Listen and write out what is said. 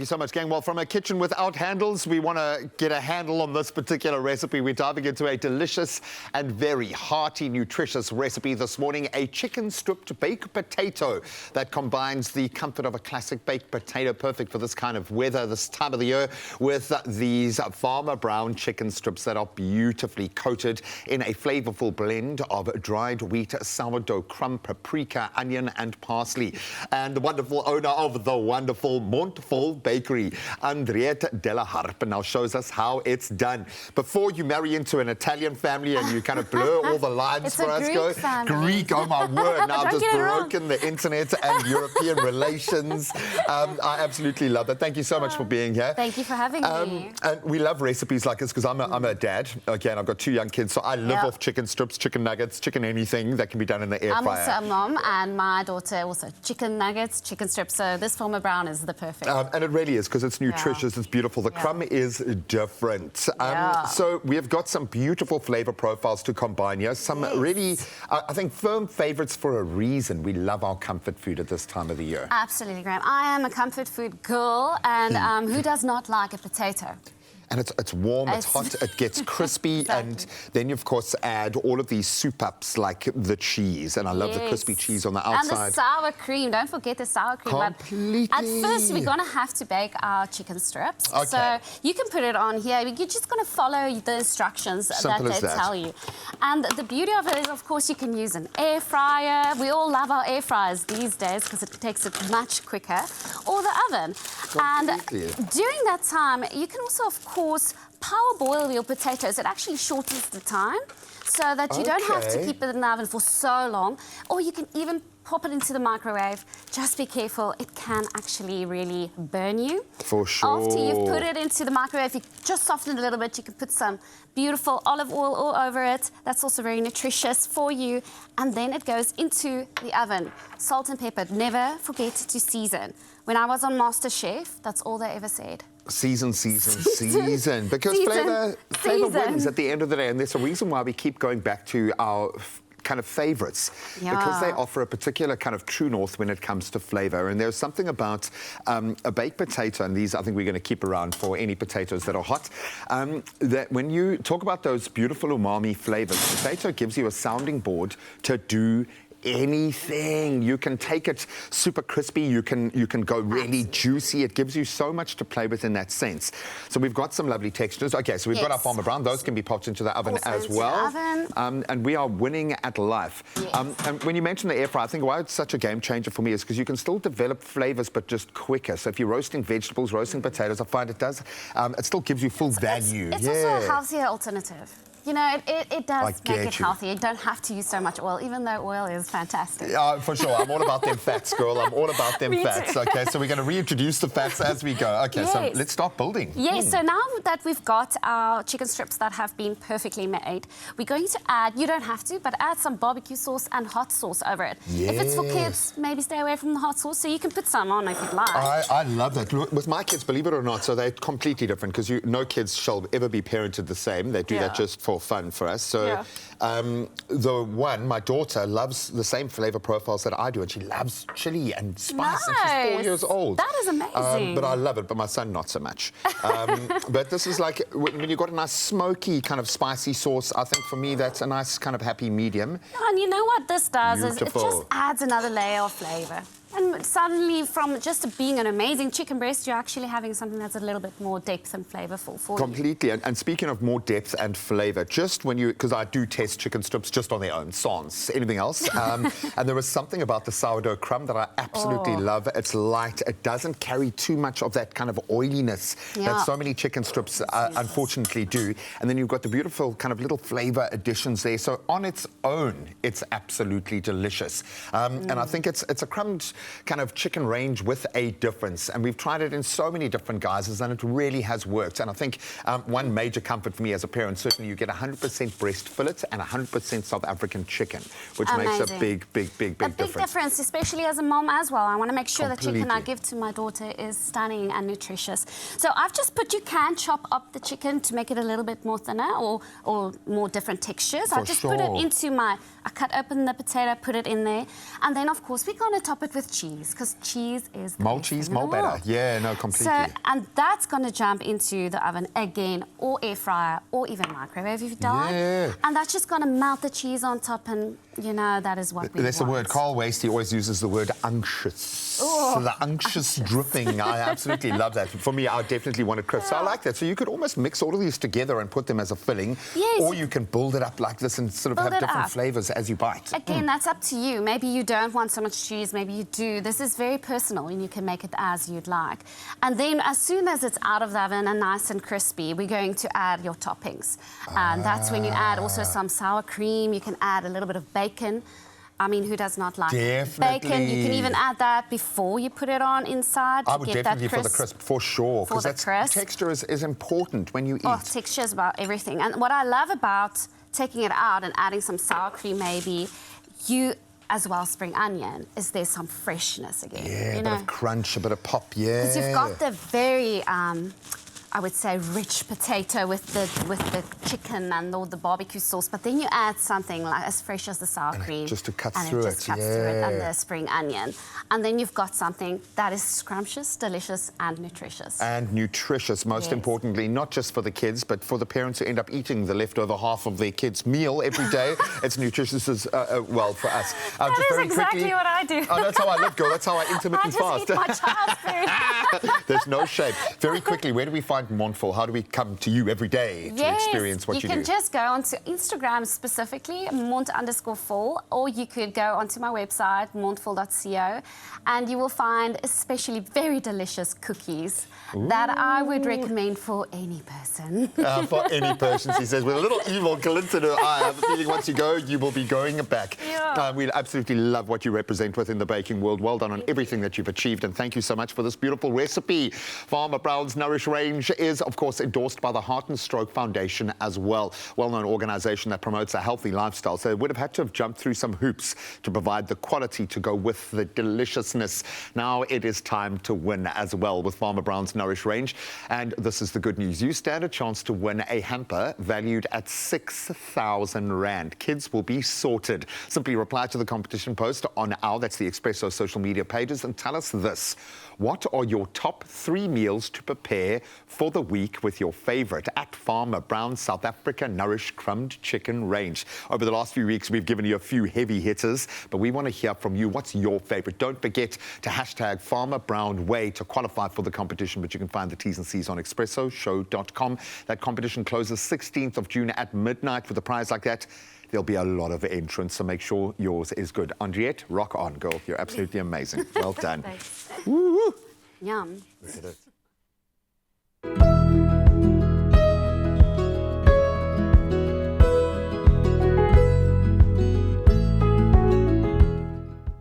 you so much, gang. Well, from a kitchen without handles, we want to get a handle on this particular recipe. We're diving into a delicious and very hearty, nutritious recipe this morning, a chicken-stripped baked potato that combines the comfort of a classic baked potato, perfect for this kind of weather, this time of the year, with these farmer brown chicken strips that are beautifully coated in a flavorful blend of dried wheat, sourdough crumb, paprika, onion, and parsley. And the wonderful owner of the wonderful Montfort Bakery, Andriette Della Harp, now shows us how it's done. Before you marry into an Italian family and you kind of blur all the lines for us, Greek, oh my word, now just broken the internet and European relations. I absolutely love that. Thank you so much for being here. Thank you for having me. And we love recipes like this because I'm a dad. Again, I've got 2 young kids, so I live off chicken strips, chicken nuggets, chicken anything that can be done in the air fryer. I'm also a mom, and my daughter also chicken nuggets, chicken strips. So this farmer brown is the perfect. And it really is, because it's nutritious, it's beautiful. The crumb is different. So we have got some beautiful flavor profiles to combine here. Some really, I think, firm favorites for a reason. We love our comfort food at this time of the year. Absolutely, Graham. I am a comfort food girl, and who does not like a potato? And it's warm, it's hot, it gets crispy, and then you, of course, add all of these soup-ups like the cheese. And I love the crispy cheese on the outside. And the sour cream. Don't forget the sour cream. Completely. At first, we're going to have to bake our chicken strips. Okay. So you can put it on here. You're just going to follow the instructions that they tell you. And the beauty of it is, of course, you can use an air fryer. We all love our air fryers these days because it takes it much quicker. Or the oven. Completely. And during that time, you can also, of course, power boil your potatoes. It actually shortens the time so that you don't have to keep it in the oven for so long. Or you can even pop it into the microwave. Just be careful, it can actually really burn you. For sure. After you've put it into the microwave, you just soften it a little bit. You can put some beautiful olive oil all over it. That's also very nutritious for you. And then it goes into the oven. Salt and pepper. Never forget to season. When I was on MasterChef, that's all they ever said. Season. Because flavor wins at the end of the day, and there's a reason why we keep going back to our kind of favorites, because they offer a particular kind of true north when it comes to flavor. And there's something about a baked potato, and these I think we're going to keep around for any potatoes that are hot, that when you talk about those beautiful umami flavors, potato gives you a sounding board to do anything. You can take it super crispy, you can go really juicy. It gives you so much to play with in that sense. So we've got some lovely textures. Okay, so we've got our farmer brown. Those can be popped into the oven as well. And we are winning at life. And when you mention the air fryer, I think why it's such a game changer for me is because you can still develop flavors but just quicker. So if you're roasting vegetables, roasting potatoes, I find it does, it still gives you full value. It's also a healthier alternative. You know, it does make it healthy. You don't have to use so much oil, even though oil is fantastic. Yeah, for sure. I'm all about them fats, girl. I'm all about them fats. Okay, so we're going to reintroduce the fats as we go. Okay, so let's start building. Yes, so now that we've got our chicken strips that have been perfectly made, we're going to add, you don't have to, but add some barbecue sauce and hot sauce over it. If it's for kids, maybe stay away from the hot sauce, so you can put some on if you'd like. I love that. Look, with my kids, believe it or not, so they're completely different, because no kids shall ever be parented the same. They do that just for fun for us. So my daughter loves the same flavor profiles that I do, and she loves chili and spice, and she's 4 years old. That is amazing. But I love it, but my son not so much. But this is like, when you've got a nice smoky kind of spicy sauce, I think for me that's a nice kind of happy medium. And you know what this does is it just adds another layer of flavor. And suddenly, from just being an amazing chicken breast, you're actually having something that's a little bit more depth and flavorful for you. Completely. And speaking of more depth and flavor, just when because I do test chicken strips just on their own, sans anything else. And there was something about the sourdough crumb that I absolutely love. It's light. It doesn't carry too much of that kind of oiliness that so many chicken strips unfortunately do. And then you've got the beautiful kind of little flavor additions there. So on its own, it's absolutely delicious. And I think it's a crumbed kind of chicken range with a difference, and we've tried it in so many different guises, and it really has worked. And I think one major comfort for me as a parent, certainly you get 100% breast fillet and 100% South African chicken, which makes a big difference. Especially as a mom as well. I want to make sure the chicken I give to my daughter is stunning and nutritious. So I've just put, you can chop up the chicken to make it a little bit more thinner or more different textures. I've just put it into my I cut open the potato, put it in there, and then of course we're going to top it with cheese because cheese is the more best cheese, thing in more the better. world. Yeah, no, completely. So, and that's going to jump into the oven again, or air fryer, or even microwave if you like. Yeah. And that's just going to melt the cheese on top, and you know that is what we want. That's the word. Carl Wasty always uses the word unctuous. Oh, so the unctuous dripping. I absolutely love that. For me, I definitely want it crisp. So I like that. So you could almost mix all of these together and put them as a filling. Yes. Or you can build it up like this and sort of have different flavours as you bite. Again, that's up to you. Maybe you don't want so much cheese, maybe you do. This is very personal and you can make it as you'd like. And then as soon as it's out of the oven and nice and crispy, we're going to add your toppings. And that's when you add also some sour cream. You can add a little bit of bacon. I mean, who does not like bacon? You can even add that before you put it on inside to I would get definitely that crisp. for the crisp, for sure. For the Because crisp. texture is important when you eat. Oh, texture is about everything. And what I love about taking it out and adding some sour cream maybe, as well spring onion, is there's some freshness again. Yeah, you a know? bit of crunch, a bit of pop, yeah. Because you've got the very, I would say, rich potato with the chicken and all the barbecue sauce, but then you add something like as fresh as the sour cream. Just to cut and through it. Just cuts through it, and the spring onion. And then you've got something that is scrumptious, delicious, and nutritious. And nutritious, most importantly, not just for the kids, but for the parents who end up eating the leftover half of their kids' meal every day. It's nutritious as well for us. That just is very exactly quickly, what I do. Oh, that's how I live, girl. That's how I intermittent fast. I just eat my child's food. There's no shame. Very quickly, where do we find Montful? How do we come to you every day to experience what you do? You can just go onto Instagram specifically, mont_full, or you could go onto my website, montful.co, and you will find especially very delicious cookies that I would recommend for any person. For any person, she says, with a little evil glint in her eye. I have a feeling once you go, you will be going back. Yeah. We absolutely love what you represent within the baking world. Well done on everything that you've achieved, and thank you so much for this beautiful recipe. Farmer Brown's Nourish range is, of course, endorsed by the Heart and Stroke Foundation as well. Well-known organisation that promotes a healthy lifestyle. So it would have had to have jumped through some hoops to provide the quality to go with the deliciousness. Now it is time to win as well with Farmer Brown's Nourish range. And this is the good news. You stand a chance to win a hamper valued at 6,000 Rand. Kids will be sorted. Simply reply to the competition post on that's the Expresso social media pages, and tell us this. What are your top 3 meals to prepare for the week with your favourite at Farmer Brown's South Africa Nourish Crumbed Chicken range? Over the last few weeks, we've given you a few heavy hitters, but we want to hear from you. What's your favourite? Don't forget to hashtag Farmer Brown Way to qualify for the competition, but you can find the T's and C's on expressoshow.com. That competition closes 16th of June at midnight. With a prize like that, there'll be a lot of entrants, so make sure yours is good. Andriette, rock on, girl. You're absolutely amazing. Well done. Thanks. Woo-woo. Yum. Look at it.